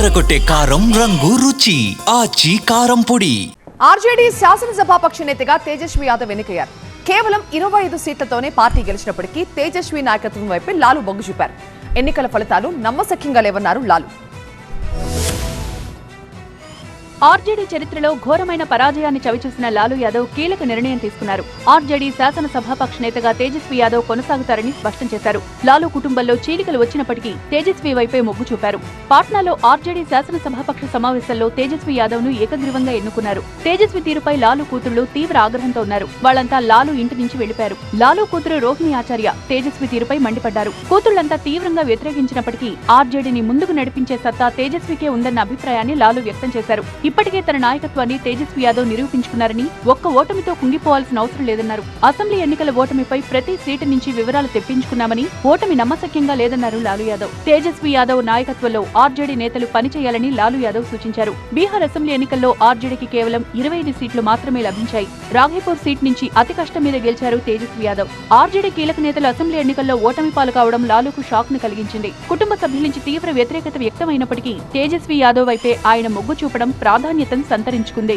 అదరకొట్టే కారం రంగు రుచి ఆచి కారం పొడి. ఆర్జేడీ శాసనసభాపక్ష నేతగా తేజస్వి యాదవ్ ఎన్నికయ్యారు. కేవలం 25 సీట్లతోనే పార్టీ గెలిచినప్పటికీ తేజస్వి నాయకత్వం వైపే లాలు మొగ్గు చూపారు. ఎన్నికల ఫలితాలు నమ్మశక్యంగా లేవన్నారు లాలు. ఆర్జేడీ చరిత్రలో ఘోరమైన పరాజయాన్ని చవిచూసిన లాలు యాదవ్ కీలక నిర్ణయం తీసుకున్నారు. ఆర్జేడీ శాసనసభాపక్ష నేతగా తేజస్వి యాదవ్ కొనసాగుతారని స్పష్టం చేశారు. లాలు కుటుంబంలో చీలికలు వచ్చినప్పటికీ తేజస్వి వైపే మొగ్గు చూపారు. పాట్నాలో ఆర్జేడీ శాసనసభాపక్ష సమావేశంలో తేజస్వి యాదవ్ ను ఏకగ్రీవంగా ఎన్నుకున్నారు. తేజస్వి తీరుపై లాలు కూతుళ్లు తీవ్ర ఆగ్రహంతో ఉన్నారు. వాళ్లంతా లాలు ఇంటి నుంచి వెళ్లిపారు. లాలు కూతురు రోహిణి ఆచార్య తేజస్వి తీరుపై మండిపడ్డారు. కూతుళ్లంతా తీవ్రంగా వ్యతిరేకించినప్పటికీ ఆర్జేడీని ముందుకు నడిపించే సత్తా తేజస్వికే ఉందన్న అభిప్రాయాన్ని లాలు వ్యక్తం చేశారు. ఇప్పటికే తన నాయకత్వాన్ని తేజస్వి యాదవ్ నిరూపించుకున్నారని, ఒక్క ఓటమితో కుంగిపోవాల్సిన అవసరం లేదన్నారు. అసెంబ్లీ ఎన్నికల ఓటమిపై ప్రతి సీటు నుంచి వివరాలు తెప్పించుకున్నామని, ఓటమి నమ్మశక్యంగా లేదన్నారు లాలు యాదవ్. తేజస్వి యాదవ్ నాయకత్వంలో ఆర్జేడీ నేతలు పనిచేయాలని లాలు యాదవ్ సూచించారు. బీహార్ అసెంబ్లీ ఎన్నికల్లో ఆర్జేడీకి కేవలం 25 సీట్లు మాత్రమే లభించాయి. రాఘేపూర్ సీట్ నుంచి అతి కష్టం మీద గెలిచారు తేజస్వి యాదవ్. ఆర్జేడీ కీలక నేతలు అసెంబ్లీ ఎన్నికల్లో ఓటమి పాలు కావడం లాలుకు షాక్ ను కలిగించింది. కుటుంబ సభ్యుల నుంచి తీవ్ర వ్యతిరేకత వ్యక్తమైనప్పటికీ తేజస్వి యాదవ్ వైపే ఆయన మొగ్గు చూపడం ప్రాధాన్యతను సంతరించుకుంది.